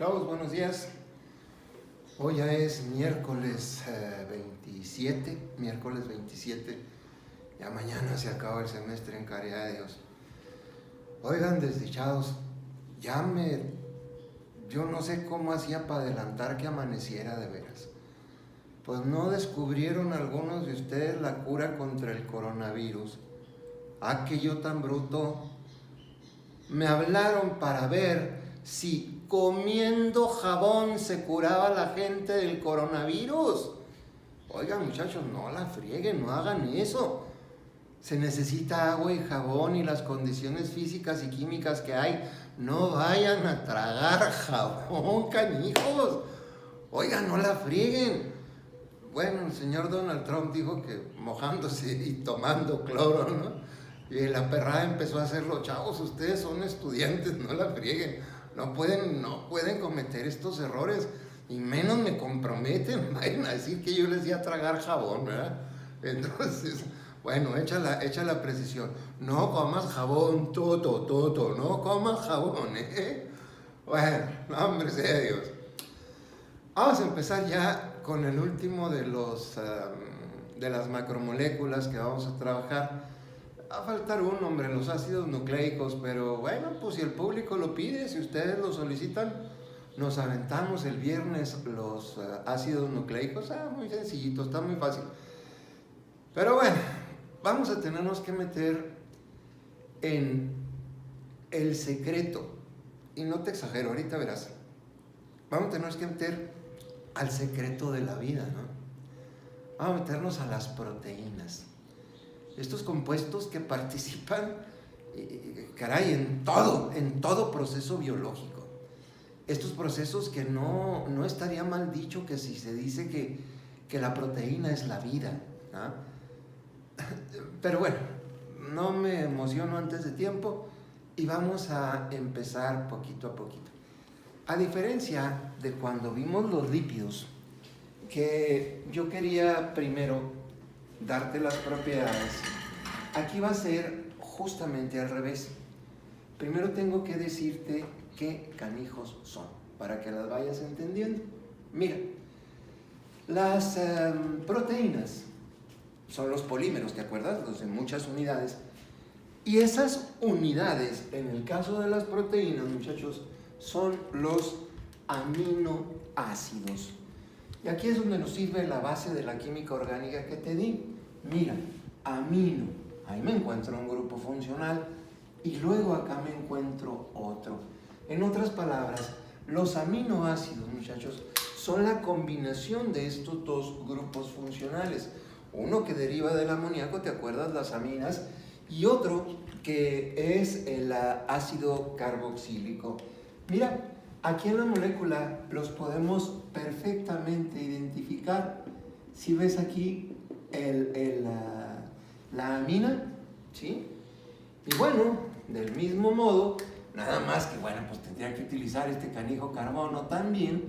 Chavos, buenos días. Hoy ya es miércoles 27. Ya mañana se acaba el semestre, en caridad de Dios. Oigan, desdichados, yo no sé cómo hacía para adelantar que amaneciera de veras. Pues no descubrieron algunos de ustedes la cura contra el coronavirus. Ah, que yo tan bruto. Me hablaron para ver si comiendo jabón se curaba la gente del coronavirus. Oigan, muchachos, no la frieguen, no hagan eso. Se necesita agua y jabón, y las condiciones físicas y químicas que hay. No vayan a tragar jabón, canijos. Oigan, no la frieguen. Bueno, el señor Donald Trump dijo que mojándose y tomando cloro, ¿no? Y la perrada empezó a hacerlo. Chavos, ustedes son estudiantes, no la frieguen. No pueden cometer estos errores, y menos me comprometen. Vayan a decir que yo les di a tragar jabón, ¿verdad? Entonces, bueno, echa la precisión. No comas jabón, toto, no comas jabón, ¿eh? Bueno, no, hombre, sea Dios. Vamos a empezar ya con el último de las macromoléculas que vamos a trabajar. Va a faltar un, hombre, los ácidos nucleicos, pero bueno, pues si el público lo pide, si ustedes lo solicitan, nos aventamos el viernes los ácidos nucleicos. Muy sencillito, está muy fácil. Pero bueno, vamos a tenernos que meter en el secreto, y no te exagero, ahorita verás. Vamos a tenernos que meter al secreto de la vida, ¿no? Vamos a meternos a las proteínas. Estos compuestos que participan, caray, en todo proceso biológico. Estos procesos que no estaría mal dicho que si se dice que la proteína es la vida, ¿no? Pero bueno, no me emociono antes de tiempo y vamos a empezar poquito a poquito. A diferencia de cuando vimos los lípidos, que yo quería primero darte las propiedades, aquí va a ser justamente al revés. Primero tengo que decirte qué canijos son, para que las vayas entendiendo. Mira, las proteínas son los polímeros, ¿te acuerdas? Los de muchas unidades. Y esas unidades, en el caso de las proteínas, muchachos, son los aminoácidos. Y aquí es donde nos sirve la base de la química orgánica que te di. Mira, amino, ahí me encuentro un grupo funcional, y luego acá me encuentro otro. En otras palabras, los aminoácidos, muchachos, son la combinación de estos dos grupos funcionales. Uno que deriva del amoníaco, ¿te acuerdas? Las aminas. Y otro que es el ácido carboxílico. Mira, aquí en la molécula los podemos perfectamente identificar. Si ves aquí la amina, ¿sí? Y bueno, del mismo modo, nada más que, bueno, pues tendría que utilizar este canijo carbono también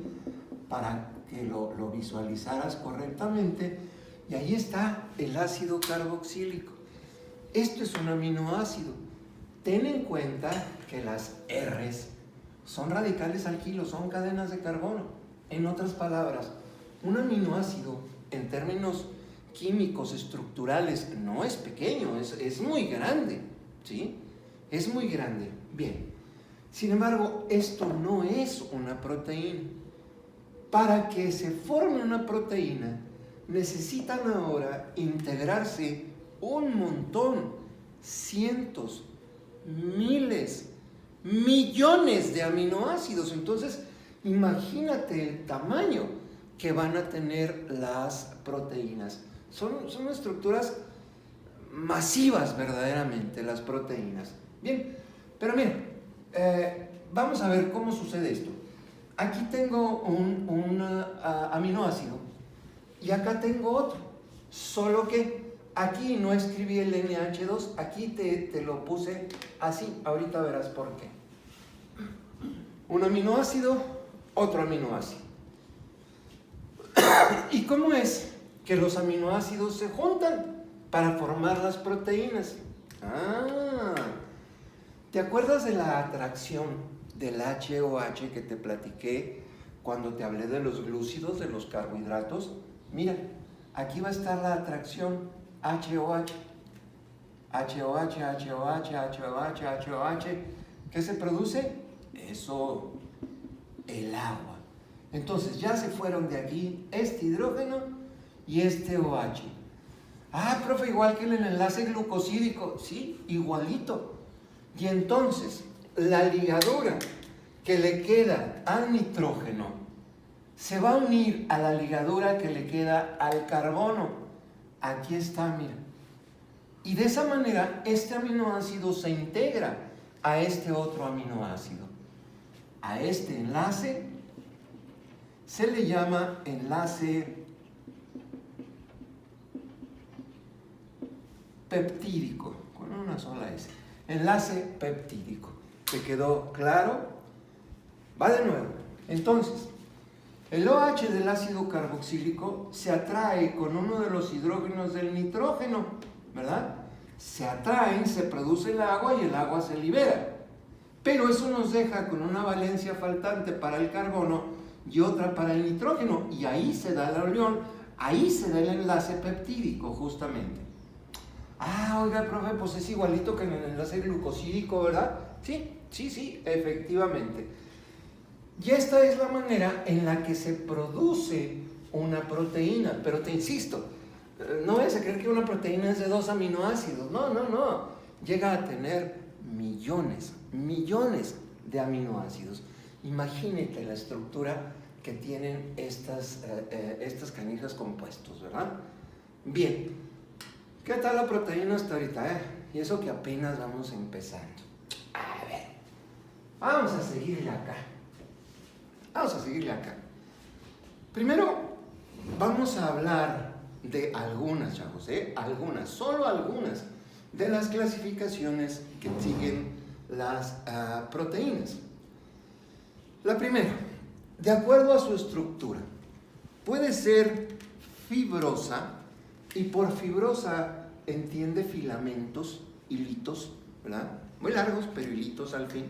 para que lo visualizaras correctamente. Y ahí está el ácido carboxílico. Esto es un aminoácido. Ten en cuenta que las R's son radicales alquilos, son cadenas de carbono. En otras palabras, un aminoácido en términos químicos, estructurales, no es pequeño, es muy grande, ¿sí? Es muy grande. Bien. Sin embargo, esto no es una proteína. Para que se forme una proteína, necesitan ahora integrarse un montón, cientos, miles, millones de aminoácidos. Entonces, imagínate el tamaño que van a tener las proteínas. Son estructuras masivas verdaderamente, las proteínas. Bien, pero mira, vamos a ver cómo sucede esto. Aquí tengo un aminoácido y acá tengo otro, solo que aquí no escribí el NH2, aquí te lo puse así. Ahorita verás por qué. Un aminoácido, otro aminoácido. ¿Y cómo es que los aminoácidos se juntan para formar las proteínas? ¿Te acuerdas de la atracción del HOH que te platiqué cuando te hablé de los glúcidos, de los carbohidratos. Mira, aquí va a estar la atracción HOH. HOH, HOH, HOH, HOH. ¿Qué se produce? Eso, el agua. Entonces ya se fueron de aquí este hidrógeno y este OH. Ah, profe, igual que en el enlace glucosídico. Sí, igualito. Y entonces, la ligadura que le queda al nitrógeno se va a unir a la ligadura que le queda al carbono. Aquí está, mira. Y de esa manera, este aminoácido se integra a este otro aminoácido. A este enlace se le llama enlace peptídico, con una sola S. Enlace peptídico. ¿Te quedó claro? Va de nuevo. Entonces, el OH del ácido carboxílico se atrae con uno de los hidrógenos del nitrógeno, ¿verdad? Se atraen, se produce el agua y el agua se libera. Pero eso nos deja con una valencia faltante para el carbono y otra para el nitrógeno. Y ahí se da la unión, ahí se da el enlace peptídico, justamente. Ah, oiga, profe, pues es igualito que en el enlace glucosídico, ¿verdad? Sí, efectivamente. Y esta es la manera en la que se produce una proteína. Pero te insisto, no vayas a creer que una proteína es de 2 aminoácidos. No. Llega a tener millones de aminoácidos. Imagínate la estructura que tienen estas canijas compuestos, ¿verdad? Bien, ¿qué tal la proteína hasta ahorita? Y eso que apenas vamos empezando. A ver, vamos a seguirle acá. Primero, vamos a hablar de algunas, chavos, solo algunas de las clasificaciones que siguen las proteínas. La primera, de acuerdo a su estructura, puede ser fibrosa, y por fibrosa entiende filamentos, hilitos, ¿verdad? Muy largos, pero hilitos al fin.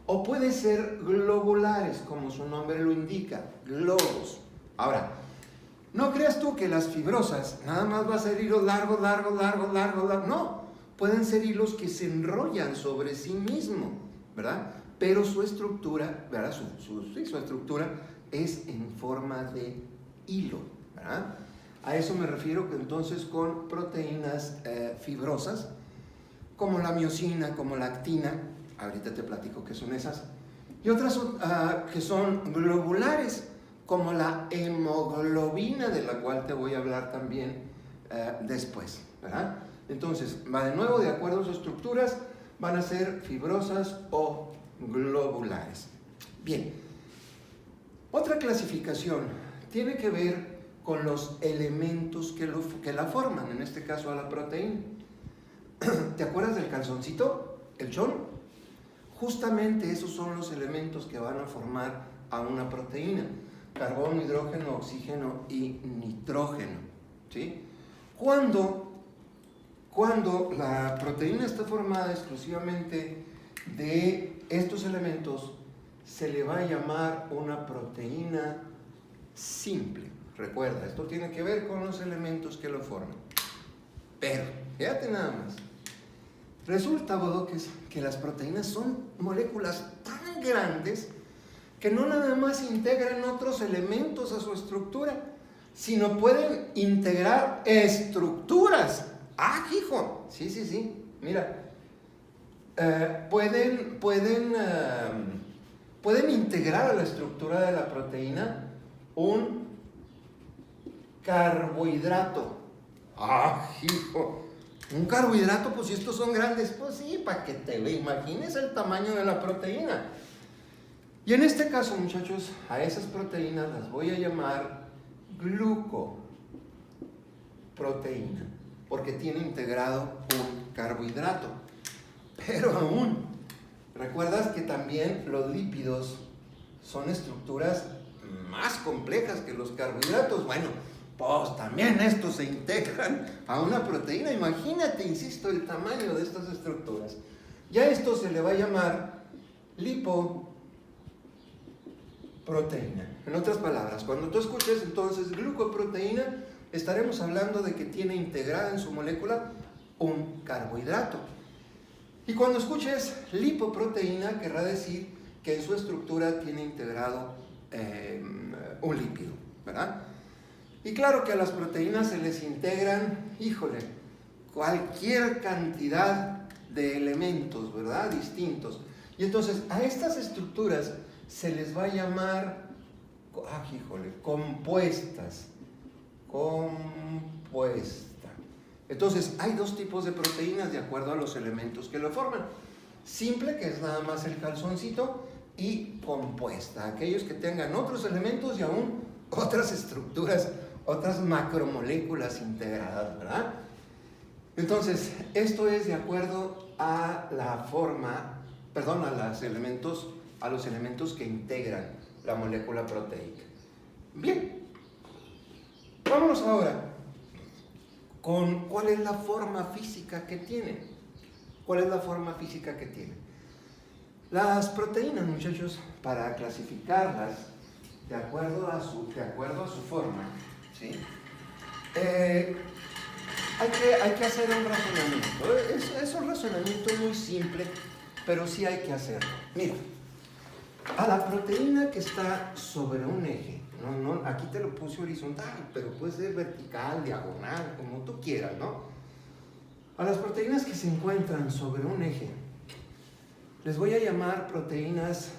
O puede ser globulares, como su nombre lo indica, globos. Ahora, no creas tú que las fibrosas nada más va a ser hilos largos. No, pueden ser hilos que se enrollan sobre sí mismo, ¿verdad? Pero su estructura, ¿verdad? Su estructura es en forma de hilo, ¿verdad? A eso me refiero que entonces con proteínas fibrosas, como la miosina, como la actina, ahorita te platico qué son esas, y otras que son globulares, como la hemoglobina, de la cual te voy a hablar también después, ¿verdad? Entonces, va de nuevo, de acuerdo a sus estructuras, van a ser fibrosas o globulares. Bien, otra clasificación tiene que ver con los elementos que la forman, en este caso a la proteína. ¿Te acuerdas del calzoncito? ¿El chon? Justamente esos son los elementos que van a formar a una proteína: carbono, hidrógeno, oxígeno y nitrógeno, ¿sí? Cuando la proteína está formada exclusivamente de estos elementos, se le va a llamar una proteína simple. Recuerda, esto tiene que ver con los elementos que lo forman. Pero, fíjate nada más. Resulta, bodoques, que las proteínas son moléculas tan grandes que no nada más integran otros elementos a su estructura, sino pueden integrar estructuras. ¡Ah, hijo! Sí. Mira, pueden integrar a la estructura de la proteína un carbohidrato. ¡Ah, hijo! Un carbohidrato, pues si estos son grandes, pues sí, para que te imagines el tamaño de la proteína. Y en este caso, muchachos, a esas proteínas las voy a llamar glucoproteína, porque tiene integrado un carbohidrato. Pero aún, ¿recuerdas que también los lípidos son estructuras más complejas que los carbohidratos? Bueno, pues también estos se integran a una proteína. Imagínate, insisto, el tamaño de estas estructuras. Ya esto se le va a llamar lipoproteína. En otras palabras, cuando tú escuches entonces glucoproteína, estaremos hablando de que tiene integrada en su molécula un carbohidrato. Y cuando escuches lipoproteína, querrá decir que en su estructura tiene integrado un lípido, ¿verdad? Y claro que a las proteínas se les integran, híjole, cualquier cantidad de elementos, ¿verdad? Distintos. Y entonces a estas estructuras se les va a llamar, compuestas. Entonces hay dos tipos de proteínas de acuerdo a los elementos que lo forman. Simple, que es nada más el calzoncito, y compuesta, aquellos que tengan otros elementos y aún otras estructuras, otras macromoléculas integradas, ¿verdad? Entonces, esto es de acuerdo a la forma, perdón, a los elementos que integran la molécula proteica. Bien, vámonos ahora con cuál es la forma física que tienen. ¿Cuál es la forma física que tienen? Las proteínas, muchachos, para clasificarlas de acuerdo a su forma, ¿sí? Hay que hacer un razonamiento. Es un razonamiento muy simple, pero sí hay que hacerlo. Mira, a la proteína que está sobre un eje, aquí te lo puse horizontal, pero puede ser vertical, diagonal, como tú quieras, ¿no? A las proteínas que se encuentran sobre un eje, les voy a llamar proteínas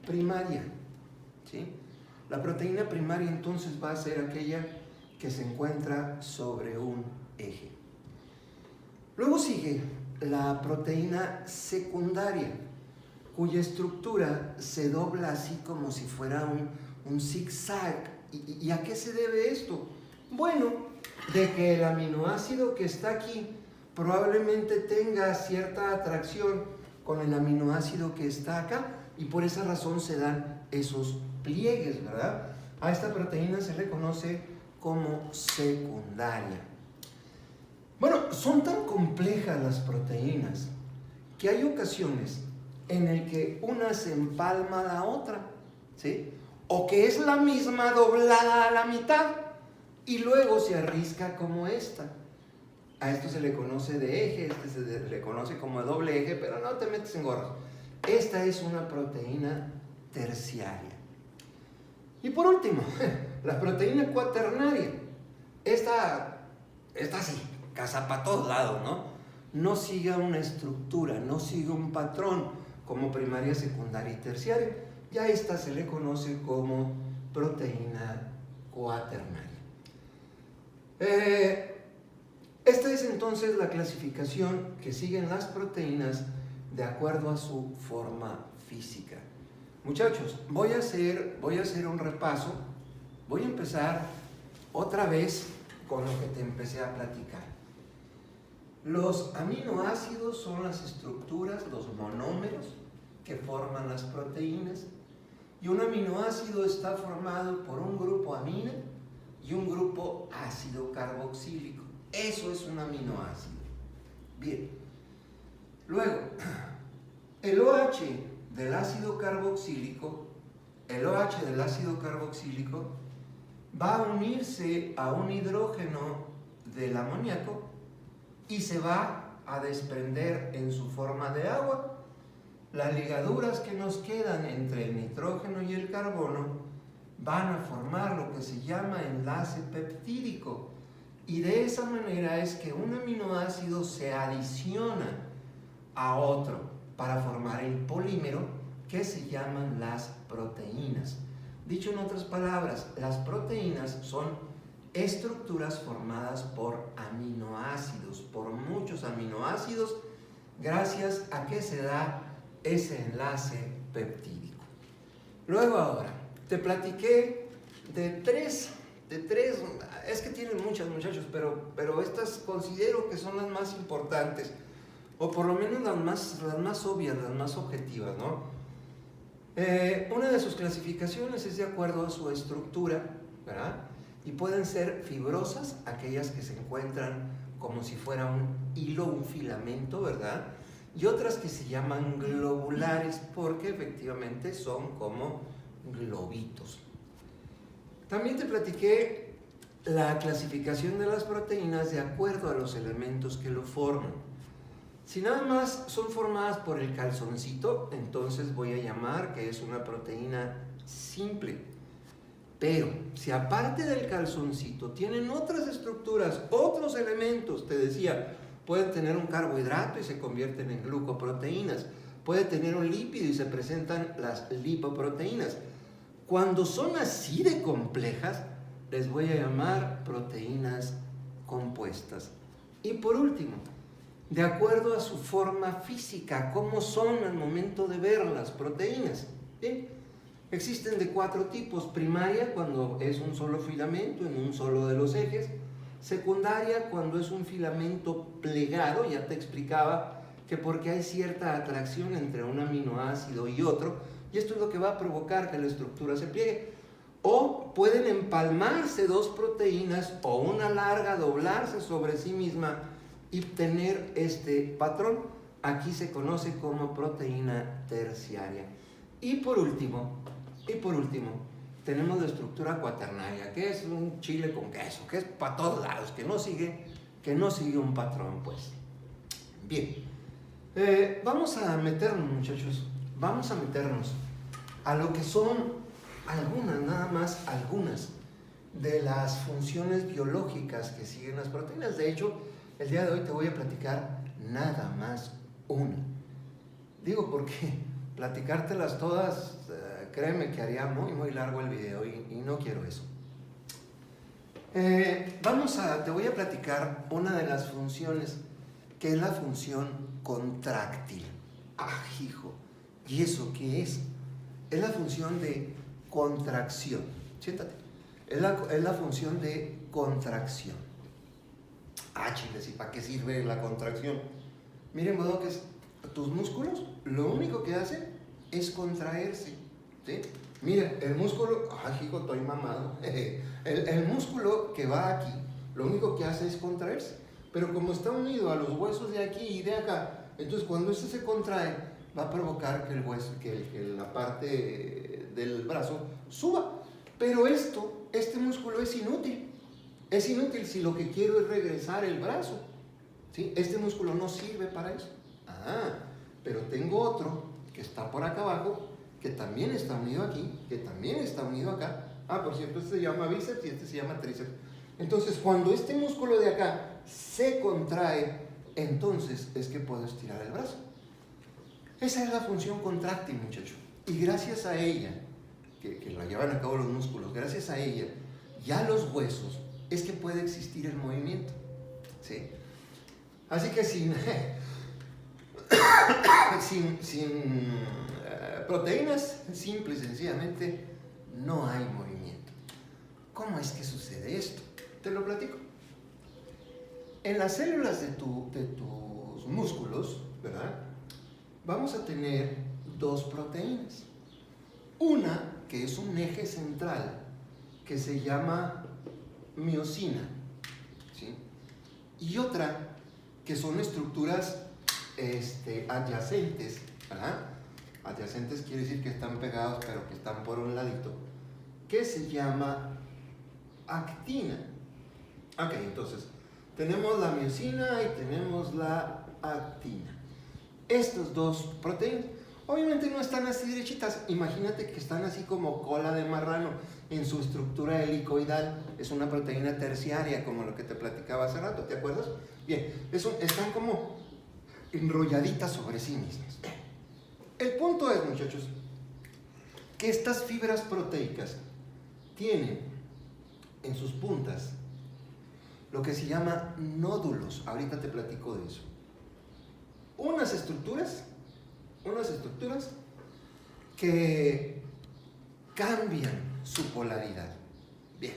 primarias, ¿sí? La proteína primaria entonces va a ser aquella que se encuentra sobre un eje. Luego sigue la proteína secundaria, cuya estructura se dobla así como si fuera un zigzag. ¿Y a qué se debe esto? Bueno, de que el aminoácido que está aquí probablemente tenga cierta atracción con el aminoácido que está acá, y por esa razón se dan esos pliegues, ¿verdad? A esta proteína se le conoce como secundaria. Bueno, son tan complejas las proteínas que hay ocasiones en el que una se empalma a la otra, ¿sí? O que es la misma doblada a la mitad y luego se arrisca como esta. A esto se le conoce de eje, se le conoce como doble eje, pero no te metes en gorros. Esta es una proteína terciaria. Y por último, la proteína cuaternaria. Esta sí, caza para todos lados, ¿no? No sigue una estructura, no sigue un patrón como primaria, secundaria y terciaria. Ya esta se le conoce como proteína cuaternaria. Esta es entonces la clasificación que siguen las proteínas de acuerdo a su forma física. Muchachos, voy a hacer un repaso. Voy a empezar otra vez con lo que te empecé a platicar. Los aminoácidos son las estructuras, los monómeros que forman las proteínas. Y un aminoácido está formado por un grupo amina y un grupo ácido carboxílico. Eso es un aminoácido. Bien. Luego, el OH del ácido carboxílico va a unirse a un hidrógeno del amoníaco y se va a desprender en su forma de agua. Las ligaduras que nos quedan entre el nitrógeno y el carbono van a formar lo que se llama enlace peptídico. Y de esa manera es que un aminoácido se adiciona a otro para formar el polímero que se llaman las proteínas. Dicho en otras palabras, las proteínas son estructuras formadas por aminoácidos, por muchos aminoácidos, gracias a que se da ese enlace peptídico. Luego ahora, te platiqué de tres, es que tienen muchas, muchachos, pero estas considero que son las más importantes, o por lo menos las más obvias, las más objetivas, ¿no? Una de sus clasificaciones es de acuerdo a su estructura, ¿verdad? Y pueden ser fibrosas, aquellas que se encuentran como si fuera un hilo, un filamento, ¿verdad? y otras que se llaman globulares porque efectivamente son como globitos. También te platiqué la clasificación de las proteínas de acuerdo a los elementos que lo forman. Si nada más son formadas por el calzoncito, entonces voy a llamar que es una proteína simple. Pero si aparte del calzoncito tienen otras estructuras, otros elementos, te decía, pueden tener un carbohidrato y se convierten en glucoproteínas, puede tener un lípido y se presentan las lipoproteínas. Cuando son así de complejas, les voy a llamar proteínas compuestas. Y por último, de acuerdo a su forma física, cómo son al momento de ver las proteínas. Bien, existen de 4 tipos: primaria, cuando es un solo filamento en un solo de los ejes; secundaria, cuando es un filamento plegado, ya te explicaba que porque hay cierta atracción entre un aminoácido y otro, y esto es lo que va a provocar que la estructura se pliegue. O pueden empalmarse 2 proteínas o una larga doblarse sobre sí misma y tener este patrón. Aquí se conoce como proteína terciaria. Y por último, tenemos la estructura cuaternaria, que es un chile con queso, que es para todos lados, que no sigue un patrón, pues. Bien, vamos a meternos, muchachos, a lo que son nada más algunas de las funciones biológicas que siguen las proteínas. De hecho, el día de hoy te voy a platicar nada más una. Digo porque platicártelas todas, créeme que haría muy largo el video y no quiero eso. Te voy a platicar una de las funciones, que es la función contráctil. ¡Ah, hijo! ¿Y eso qué es? Es la función de contracción. Siéntate. Es la función de contracción. Ah, chiles, ¿y para qué sirve la contracción? Miren, modo que tus músculos lo único que hacen es contraerse, ¿sí? Mira, el músculo, hijo, estoy mamado. El músculo que va aquí, lo único que hace es contraerse. Pero como está unido a los huesos de aquí y de acá, entonces cuando este se contrae, va a provocar que el hueso, que la parte del brazo suba. Pero este músculo es inútil. Es inútil si lo que quiero es regresar el brazo, ¿sí? Este músculo no sirve para eso. Pero tengo otro que está por acá abajo, que también está unido aquí, que también está unido acá. Por cierto, este se llama bíceps y este se llama tríceps. Entonces, cuando este músculo de acá se contrae, entonces es que puedo estirar el brazo. Esa es la función contráctil, muchacho. Y gracias a ella, que la llevan a cabo los músculos, gracias a ella y a los huesos, es que puede existir el movimiento, ¿sí? Así que sin proteínas, simple y sencillamente, no hay movimiento. ¿Cómo es que sucede esto? Te lo platico. En las células de tus músculos, ¿verdad?, vamos a tener 2 proteínas. Una que es un eje central, que se llama miosina, ¿sí? Y otra que son estructuras adyacentes, ¿verdad? Adyacentes quiere decir que están pegados, pero que están por un ladito, que se llama actina. Ok, entonces, tenemos la miosina y tenemos la actina. Estas 2 proteínas, obviamente no están así derechitas. Imagínate que están así como cola de marrano en su estructura helicoidal. Es una proteína terciaria, como lo que te platicaba hace rato, ¿te acuerdas? Bien, están como enrolladitas sobre sí mismas. El punto es, muchachos, que estas fibras proteicas tienen en sus puntas lo que se llama nódulos. Ahorita te platico de eso. Unas estructuras que cambian su polaridad. Bien,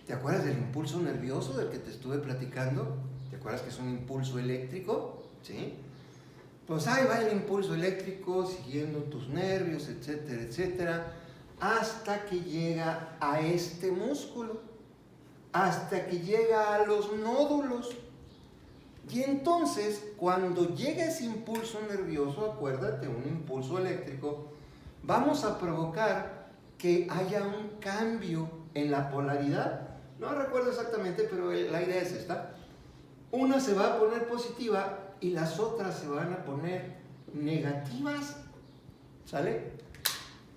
¿te acuerdas del impulso nervioso del que te estuve platicando? ¿Te acuerdas que es un impulso eléctrico? ¿Sí? Pues ahí va el impulso eléctrico siguiendo tus nervios, etcétera, etcétera, hasta que llega a este músculo, hasta que llega a los nódulos. Y entonces, cuando llega ese impulso nervioso, acuérdate, un impulso eléctrico, vamos a provocar que haya un cambio en la polaridad. No recuerdo exactamente, pero la idea es esta. Una se va a poner positiva y las otras se van a poner negativas. ¿Sale?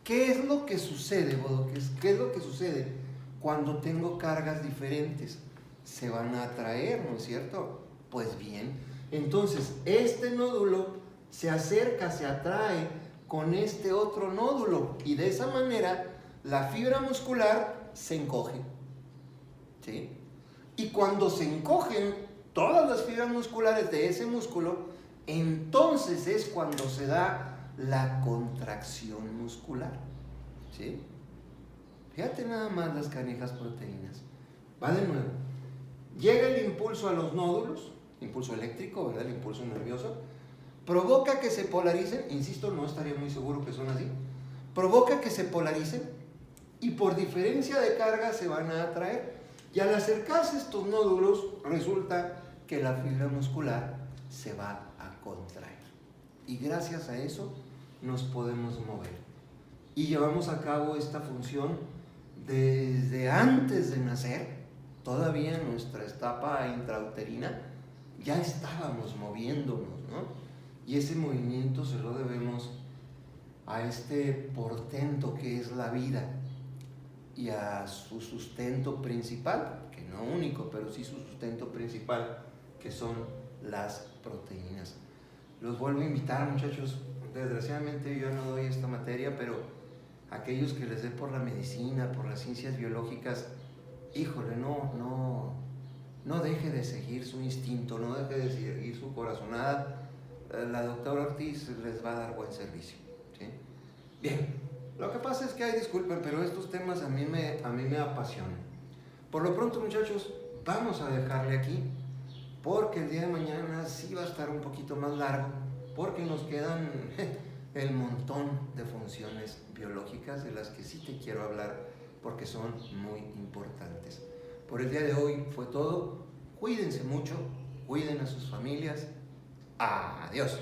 ¿Qué es lo que sucede, Bodoques? ¿Qué es lo que sucede cuando tengo cargas diferentes? Se van a atraer, ¿no es cierto? Pues bien, entonces este nódulo se acerca, se atrae con este otro nódulo y de esa manera la fibra muscular se encoge. ¿Sí? Y cuando se encogen todas las fibras musculares de ese músculo, entonces es cuando se da la contracción muscular. ¿Sí? Fíjate nada más las canijas proteínas. Va de nuevo. Llega el impulso a los nódulos, impulso eléctrico, ¿verdad? El impulso nervioso. Provoca que se polaricen, insisto, no estaría muy seguro que son así. Provoca que se polaricen y por diferencia de carga se van a atraer. Y al acercarse estos nódulos, resulta que la fibra muscular se va a contraer. Y gracias a eso nos podemos mover. Y llevamos a cabo esta función desde antes de nacer. Todavía en nuestra etapa intrauterina ya estábamos moviéndonos, ¿no? Y ese movimiento se lo debemos a este portento que es la vida y a su sustento principal, que no único, pero sí su sustento principal, que son las proteínas. Los vuelvo a invitar, muchachos. Desgraciadamente yo no doy esta materia, pero aquellos que les dé por la medicina, por las ciencias biológicas, híjole, no deje de seguir su instinto, no deje de seguir su corazonada. La doctora Ortiz les va a dar buen servicio, ¿sí? Bien, lo que pasa es que, disculpen, pero estos temas a mí me apasionan. Por lo pronto, muchachos, vamos a dejarle aquí, porque el día de mañana sí va a estar un poquito más largo, porque nos quedan el montón de funciones biológicas de las que sí te quiero hablar, porque son muy importantes. Por el día de hoy fue todo. Cuídense mucho, cuiden a sus familias. Adiós.